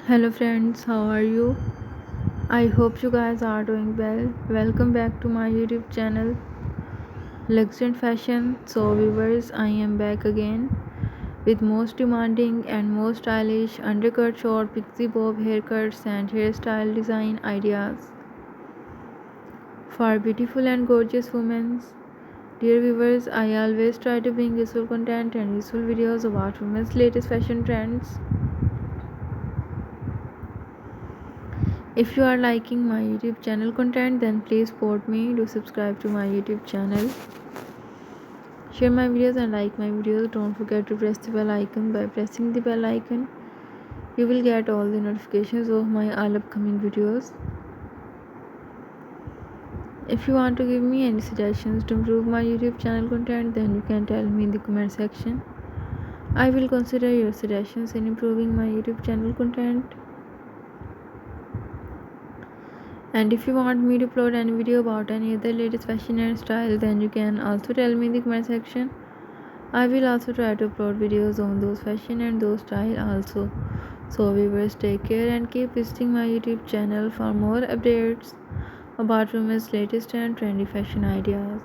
Hello friends, how are you? I hope you guys are doing well. Welcome back to my YouTube channel Luxury and Fashion. So viewers, I am back again with most demanding and most stylish undercut short pixie bob haircuts and hairstyle design ideas for beautiful and gorgeous women. Dear viewers, I always try to bring useful content and useful videos about women's latest fashion trends. If you are liking my YouTube channel content, then please support me. Do subscribe to my YouTube channel. Share my videos and like my videos. Don't forget to press the bell icon. By pressing the bell icon, you will get all the notifications of my all upcoming videos. If you want to give me any suggestions to improve my YouTube channel content, then you can tell me in the comment section. I will consider your suggestions in improving my YouTube channel content. And if you want me to upload any video about any other latest fashion and style, then you can also tell me in the comment section. I will also try to upload videos on those fashion and those style also. So viewers, take care and keep visiting my YouTube channel for more updates about women's latest and trendy fashion ideas.